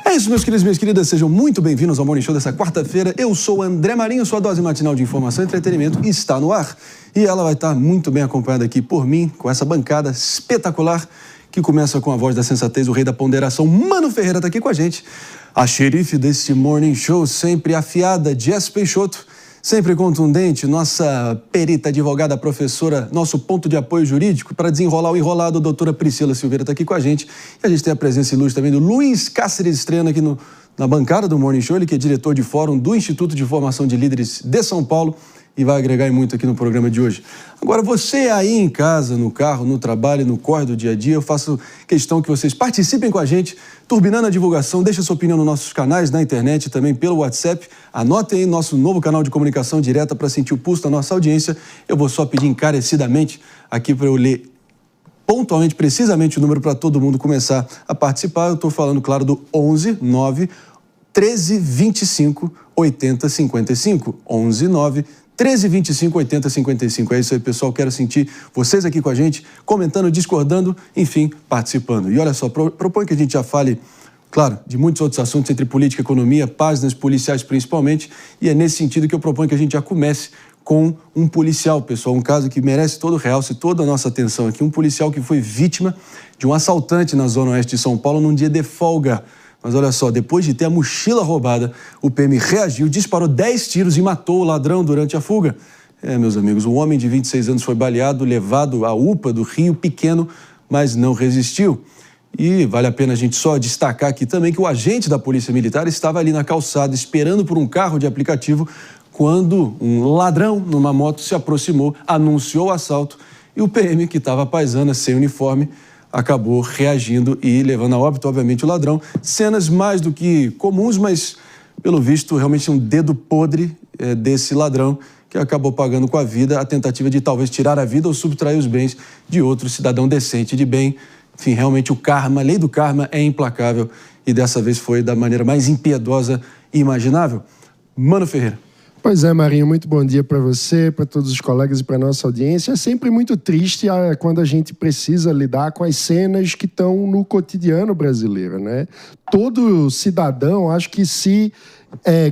É isso, meus queridos e minhas queridas, sejam muito bem-vindos ao Morning Show dessa quarta-feira. Eu sou o André Marinho, sua dose matinal de informação e entretenimento está no ar. E ela vai estar muito bem acompanhada aqui por mim, com essa bancada espetacular, que começa com a voz da sensatez, o rei da ponderação, Mano Ferreira está aqui com a gente. A xerife deste Morning Show, sempre afiada, Jess Peixoto, sempre contundente, nossa perita, advogada, professora, nosso ponto de apoio jurídico para desenrolar o enrolado, a doutora Priscila Silveira está aqui com a gente. E a gente tem a presença ilustre também do Luiz Cáceres Estrena aqui na bancada do Morning Show, ele que é diretor de fórum do Instituto de Formação de Líderes de São Paulo e vai agregar muito aqui no programa de hoje. Agora, você aí em casa, no carro, no trabalho, no corre do dia a dia, eu faço questão que vocês participem com a gente, turbinando a divulgação, deixa sua opinião nos nossos canais, na internet e também pelo WhatsApp. Anotem aí nosso novo canal de comunicação direta para sentir o pulso da nossa audiência. Eu vou só pedir encarecidamente aqui para eu ler pontualmente, precisamente o número para todo mundo começar a participar. Eu estou falando, claro, do 11 9 13 25 80 55. 11 9 13, 25, 80, 55. É isso aí, pessoal. Quero sentir vocês aqui com a gente, comentando, discordando, enfim, participando. E olha só, proponho que a gente já fale, claro, de muitos outros assuntos entre política, economia, páginas policiais principalmente, e é nesse sentido que eu proponho que a gente já comece com um policial, pessoal, um caso que merece todo o realce, toda a nossa atenção aqui. Um policial que foi vítima de um assaltante na zona oeste de São Paulo num dia de folga. Mas olha só, depois de ter a mochila roubada, o PM reagiu, disparou 10 tiros e matou o ladrão durante a fuga. Meus amigos, um homem de 26 anos foi baleado, levado à UPA do Rio Pequeno, mas não resistiu. E vale a pena a gente só destacar aqui também que o agente da Polícia Militar estava ali na calçada esperando por um carro de aplicativo quando um ladrão numa moto se aproximou, anunciou o assalto e o PM, que estava à paisana, sem uniforme, acabou reagindo e levando a óbito, obviamente, o ladrão. Cenas mais do que comuns, mas, pelo visto, realmente um dedo podre desse ladrão que acabou pagando com a vida a tentativa de talvez tirar a vida ou subtrair os bens de outro cidadão decente de bem. Enfim, realmente o karma, a lei do karma é implacável e dessa vez foi da maneira mais impiedosa imaginável. Mano Ferreira. Pois é, Marinho, muito bom dia para você, para todos os colegas e para a nossa audiência. É sempre muito triste quando a gente precisa lidar com as cenas que estão no cotidiano brasileiro, né? Todo cidadão, acho que se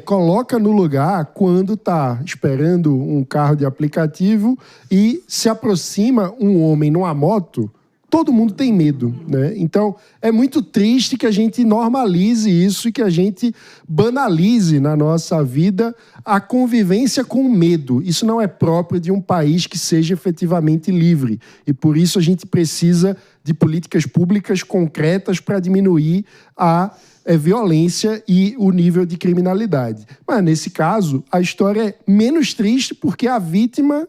coloca no lugar quando está esperando um carro de aplicativo e se aproxima um homem numa moto. Todo mundo tem medo, né? Então, é muito triste que a gente normalize isso e que a gente banalize na nossa vida a convivência com o medo. Isso não é próprio de um país que seja efetivamente livre. E por isso a gente precisa de políticas públicas concretas para diminuir a violência e o nível de criminalidade. Mas, nesse caso, a história é menos triste porque a vítima,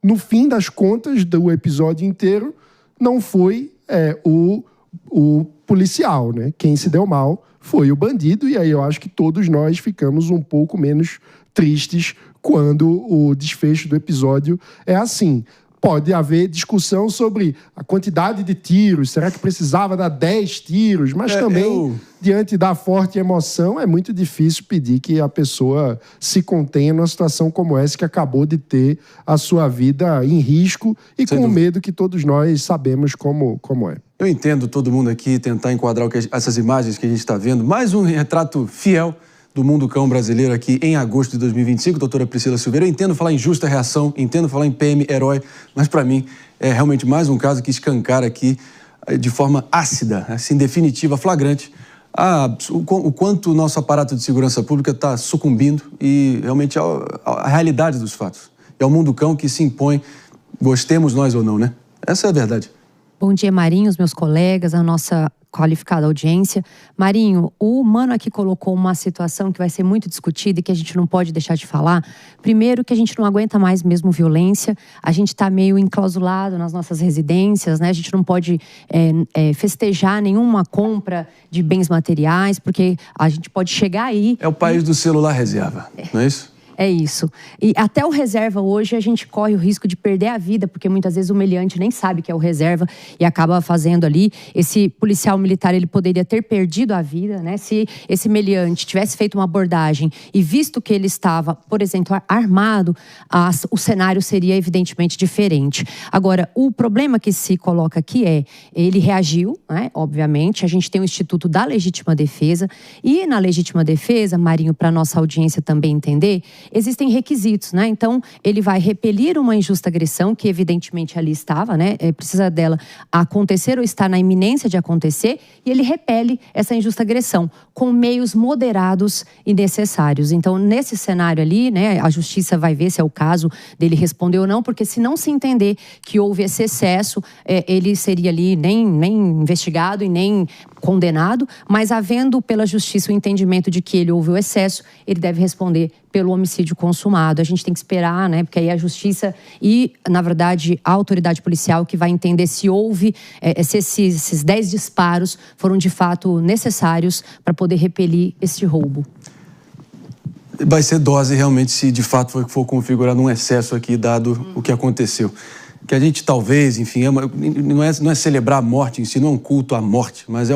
no fim das contas do episódio inteiro, não foi o policial, né? Quem se deu mal foi o bandido, e aí eu acho que todos nós ficamos um pouco menos tristes quando o desfecho do episódio é assim. Pode haver discussão sobre a quantidade de tiros, será que precisava dar 10 tiros? Mas também, diante da forte emoção, é muito difícil pedir que a pessoa se contenha numa situação como essa, que acabou de ter a sua vida em risco e com o medo que todos nós sabemos como é. Eu entendo todo mundo aqui tentar enquadrar essas imagens que a gente está vendo, mais um retrato fiel do mundo cão brasileiro aqui em agosto de 2025, doutora Priscila Silveira. Eu entendo falar em justa reação, entendo falar em PM herói, mas para mim é realmente mais um caso que escancara aqui de forma ácida, assim, definitiva, flagrante, o quanto o nosso aparato de segurança pública está sucumbindo e realmente a realidade dos fatos. É o mundo cão que se impõe, gostemos nós ou não, né? Essa é a verdade. Bom dia, Marinho, os meus colegas, a nossa qualificada audiência. Marinho, o Mano aqui colocou uma situação que vai ser muito discutida e que a gente não pode deixar de falar. Primeiro, que a gente não aguenta mais mesmo violência, a gente está meio enclausulado nas nossas residências, né? A gente não pode festejar nenhuma compra de bens materiais, porque a gente pode chegar aí... É o país do celular reserva, não é isso? É isso. E até o reserva hoje a gente corre o risco de perder a vida, porque muitas vezes o meliante nem sabe que é o reserva e acaba fazendo ali. Esse policial militar, ele poderia ter perdido a vida, né? Se esse meliante tivesse feito uma abordagem e visto que ele estava, por exemplo, armado, o cenário seria evidentemente diferente. Agora, o problema que se coloca aqui é, ele reagiu, né? Obviamente, a gente tem o Instituto da Legítima Defesa e na legítima defesa, Marinho, para nossa audiência também entender, existem requisitos, né? Então, ele vai repelir uma injusta agressão, que evidentemente ali estava, né? Precisa dela acontecer ou estar na iminência de acontecer, e ele repele essa injusta agressão com meios moderados e necessários. Então, nesse cenário ali, né, a justiça vai ver se é o caso dele responder ou não, porque se não se entender que houve esse excesso, ele seria ali nem investigado e nem condenado, mas havendo pela justiça o entendimento de que ele houve o excesso, ele deve responder pelo homicídio consumado. A gente tem que esperar, né? Porque aí a justiça e, na verdade, a autoridade policial que vai entender se houve, se esses 10 disparos foram de fato necessários para poder repelir este roubo. Vai ser dose realmente se de fato for configurado um excesso aqui, dado o que aconteceu. Que a gente talvez, enfim, não é celebrar a morte em si, não é um culto à morte, mas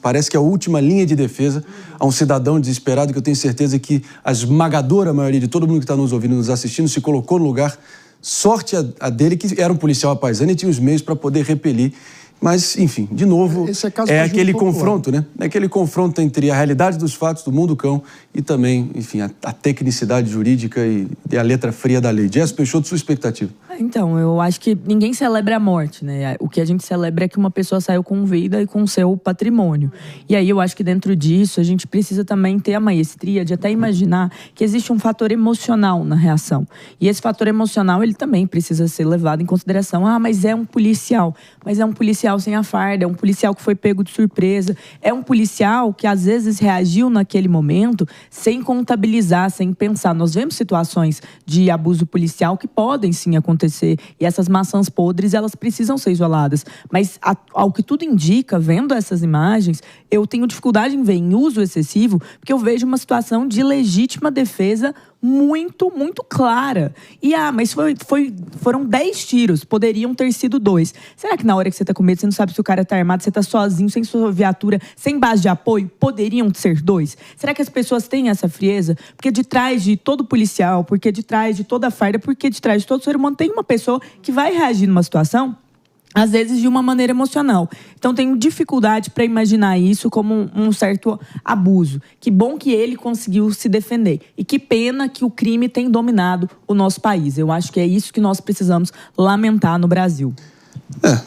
parece que é a última linha de defesa a um cidadão desesperado, que eu tenho certeza que a esmagadora maioria de todo mundo que está nos ouvindo, nos assistindo, se colocou no lugar. Sorte a dele, que era um policial apaisano e tinha os meios para poder repelir. Mas, enfim, de novo, é aquele confronto, né? É aquele confronto entre a realidade dos fatos do mundo cão e também, enfim, a tecnicidade jurídica e a letra fria da lei. Jess Peixoto, sua expectativa? Então, eu acho que ninguém celebra a morte, né? O que a gente celebra é que uma pessoa saiu com vida e com seu patrimônio. E aí eu acho que dentro disso a gente precisa também ter a maestria de até imaginar que existe um fator emocional na reação. E esse fator emocional, ele também precisa ser levado em consideração. Ah, mas é um policial. Mas é um policial sem a farda, é um policial que foi pego de surpresa. É um policial que às vezes reagiu naquele momento sem contabilizar, sem pensar. Nós vemos situações de abuso policial que podem sim acontecer. E essas maçãs podres, elas precisam ser isoladas. Mas, ao que tudo indica, vendo essas imagens, eu tenho dificuldade em ver em uso excessivo, porque eu vejo uma situação de legítima defesa muito, muito clara. E, mas foram 10 tiros, poderiam ter sido 2. Será que na hora que você está com medo, você não sabe se o cara está armado, você está sozinho, sem sua viatura, sem base de apoio, poderiam ser 2? Será que as pessoas têm essa frieza? Porque de trás de todo policial, porque de trás de toda farda, porque de trás de todo ser humano, tem uma pessoa que vai reagir numa situação, às vezes de uma maneira emocional. Então, tenho dificuldade para imaginar isso como um certo abuso. Que bom que ele conseguiu se defender. E que pena que o crime tem dominado o nosso país. Eu acho que é isso que nós precisamos lamentar no Brasil.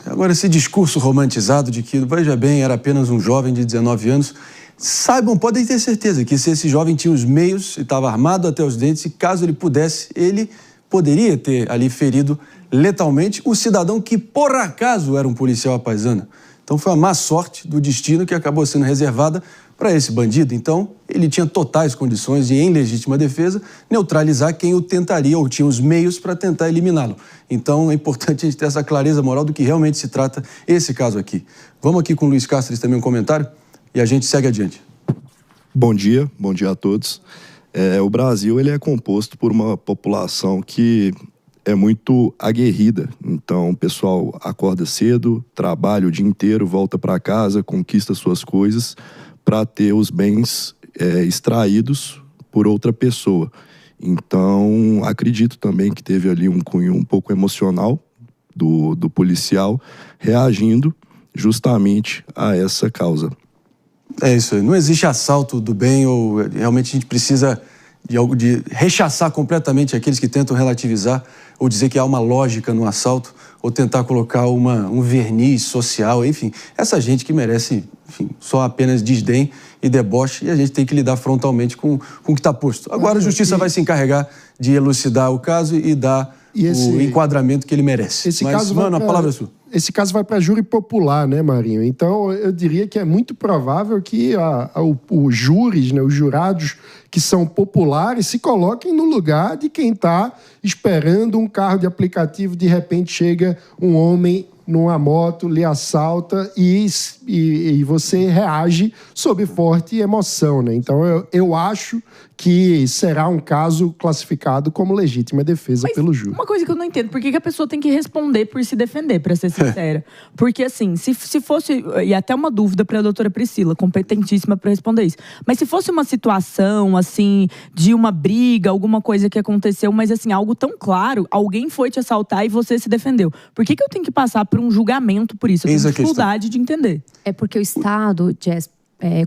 Agora esse discurso romantizado de que, veja bem, era apenas um jovem de 19 anos... podem ter certeza que se esse jovem tinha os meios e estava armado até os dentes, e caso ele pudesse, ele poderia ter ali ferido letalmente o cidadão que, por acaso, era um policial apaisano. Então foi uma má sorte do destino que acabou sendo reservada para esse bandido. Então ele tinha totais condições de, em legítima defesa, neutralizar quem o tentaria ou tinha os meios para tentar eliminá-lo. Então é importante a gente ter essa clareza moral do que realmente se trata esse caso aqui. Vamos aqui com o Luiz Cáceres também um comentário e a gente segue adiante. Bom dia a todos. O Brasil ele é composto por uma população que é muito aguerrida. Então, o pessoal acorda cedo, trabalha o dia inteiro, volta para casa, conquista suas coisas para ter os bens extraídos por outra pessoa. Então, acredito também que teve ali um cunho um pouco emocional do policial reagindo justamente a essa causa. É isso aí. Não existe assalto do bem ou realmente a gente precisa de rechaçar completamente aqueles que tentam relativizar ou dizer que há uma lógica no assalto ou tentar colocar um verniz social, enfim. Essa gente que merece, enfim, só apenas desdém e deboche e a gente tem que lidar frontalmente com o que está posto. Agora a justiça vai se encarregar de elucidar o caso e dar o enquadramento que ele merece. Mas, mano, a palavra é sua. Esse caso vai para júri popular, né, Marinho? Então, eu diria que é muito provável que os júris, né, os jurados que são populares, se coloquem no lugar de quem está esperando um carro de aplicativo. De repente, chega um homem numa moto, lhe assalta e você reage sob forte emoção, né? Então, eu acho que será um caso classificado como legítima defesa pelo júri. Uma coisa que eu não entendo, por que a pessoa tem que responder por se defender, pra ser sincera? Porque assim, se fosse, e até uma dúvida pra doutora Priscila, competentíssima pra responder isso, mas se fosse uma situação, assim, de uma briga, alguma coisa que aconteceu, mas assim, algo tão claro, alguém foi te assaltar e você se defendeu. Por que eu tenho que passar por um julgamento por isso? Eu tenho dificuldade de entender. É porque o Estado, Jess,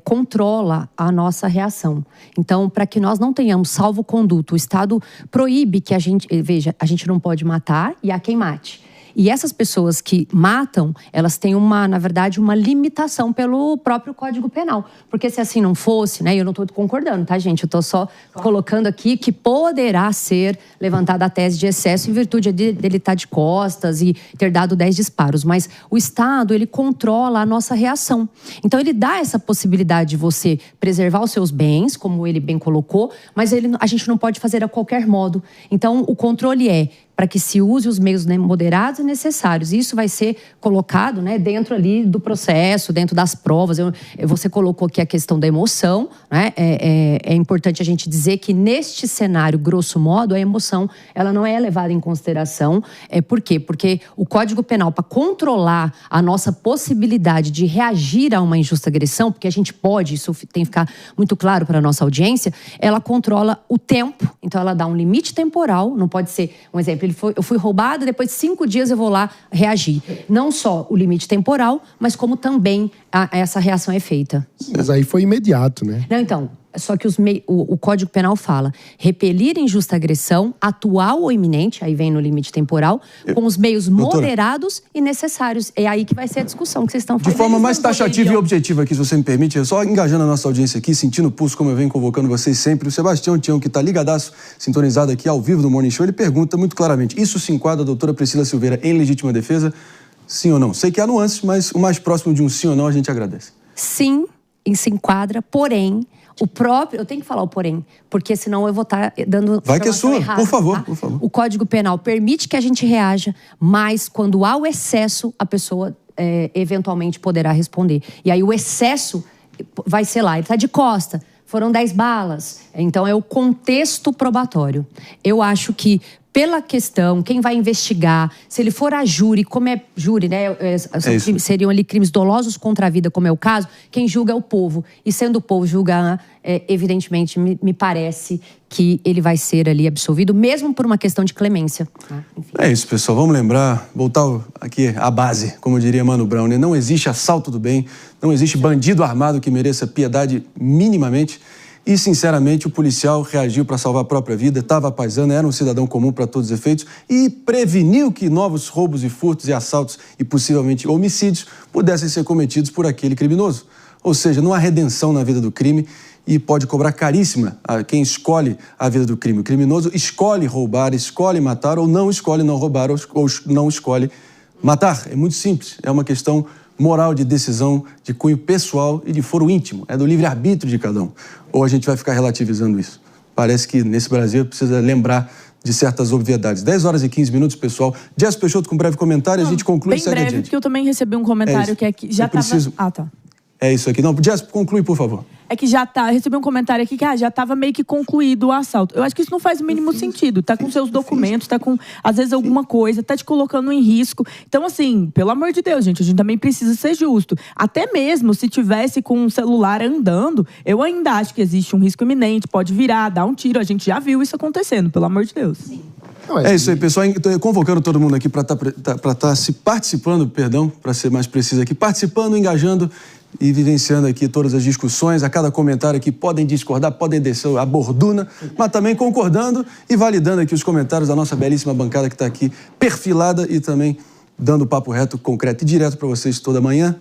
controla a nossa reação. Então, para que nós não tenhamos salvo-conduto, o Estado proíbe que a gente não pode matar e há quem mate. E essas pessoas que matam, elas têm na verdade, uma limitação pelo próprio Código Penal. Porque se assim não fosse, né, eu não estou concordando, tá, gente? Eu estou só colocando aqui que poderá ser levantada a tese de excesso em virtude dele estar de costas e ter dado 10 disparos. Mas o Estado, ele controla a nossa reação. Então, ele dá essa possibilidade de você preservar os seus bens, como ele bem colocou, mas a gente não pode fazer a qualquer modo. Então, o controle é para que se use os meios, né, moderados e necessários. Isso vai ser colocado, né, dentro ali do processo, dentro das provas. Você colocou aqui a questão da emoção, né? É importante a gente dizer que neste cenário, grosso modo, a emoção ela não é levada em consideração. Por quê? Porque o Código Penal, para controlar a nossa possibilidade de reagir a uma injusta agressão, porque a gente pode, isso tem que ficar muito claro para a nossa audiência, ela controla o tempo. Então, ela dá um limite temporal, não pode ser, um exemplo, eu fui roubada, depois de 5 dias eu vou lá reagir. Não só o limite temporal, mas como também essa reação é feita. Mas aí foi imediato, né? Não, então, só que o Código Penal fala repelir injusta agressão, atual ou iminente, aí vem no limite temporal, com os meios moderados e necessários. É aí que vai ser a discussão que vocês estão fazendo. De forma mais taxativa e objetiva aqui, se você me permite, eu só engajando a nossa audiência aqui, sentindo o pulso, como eu venho convocando vocês sempre, o Sebastião Tião, que está ligadaço, sintonizado aqui ao vivo do Morning Show, ele pergunta muito claramente, isso se enquadra a doutora Priscila Silveira em legítima defesa? Sim ou não? Sei que há nuances, mas o mais próximo de um sim ou não a gente agradece. Sim, se enquadra, porém, eu tenho que falar o porém, porque senão eu vou estar dando vai que é sua, errada, por favor, tá? por favor. O Código Penal permite que a gente reaja, mas quando há o excesso, a pessoa eventualmente poderá responder. E aí o excesso vai ser lá, ele está de costa, foram 10 balas. Então é o contexto probatório. Eu acho que pela questão, quem vai investigar, se ele for a júri, como é júri, né? Seriam ali crimes dolosos contra a vida, como é o caso, quem julga é o povo. E sendo o povo julgar, evidentemente, me parece que ele vai ser ali absolvido, mesmo por uma questão de clemência. Enfim. É isso, pessoal. Vamos lembrar, voltar aqui à base, como diria Mano Brown, né? Não existe assalto do bem, não existe bandido armado que mereça piedade minimamente. E, sinceramente, o policial reagiu para salvar a própria vida, estava paisano, era um cidadão comum para todos os efeitos e preveniu que novos roubos e furtos e assaltos e, possivelmente, homicídios pudessem ser cometidos por aquele criminoso. Ou seja, não há redenção na vida do crime e pode cobrar caríssima a quem escolhe a vida do crime. O criminoso escolhe roubar, escolhe matar ou não escolhe não roubar ou não escolhe matar. É muito simples, é uma questão moral de decisão, de cunho pessoal e de foro íntimo. É do livre-arbítrio de cada um. Ou a gente vai ficar relativizando isso? Parece que nesse Brasil precisa lembrar de certas obviedades. 10 horas e 15 minutos, pessoal. Jess Peixoto com um breve comentário, a gente conclui e segue adiante. Bem breve, porque eu também recebi um comentário que é que já estava... Ah, tá. É isso aqui. Não, Jess, conclui, por favor. É que já tá, recebi um comentário aqui que já estava meio que concluído o assalto. Eu acho que isso não faz o mínimo sentido. Tá com seus documentos, tá com, às vezes, alguma coisa, tá te colocando em risco. Então, assim, pelo amor de Deus, gente, a gente também precisa ser justo. Até mesmo se tivesse com um celular andando, eu ainda acho que existe um risco iminente, pode virar, dar um tiro. A gente já viu isso acontecendo, pelo amor de Deus. Sim. É isso aí, pessoal. Estou convocando todo mundo aqui para estar se participando, para ser mais preciso aqui, participando, engajando e vivenciando aqui todas as discussões. A cada comentário aqui podem discordar, podem descer a borduna, mas também concordando e validando aqui os comentários da nossa belíssima bancada que está aqui perfilada e também dando papo reto, concreto e direto para vocês toda manhã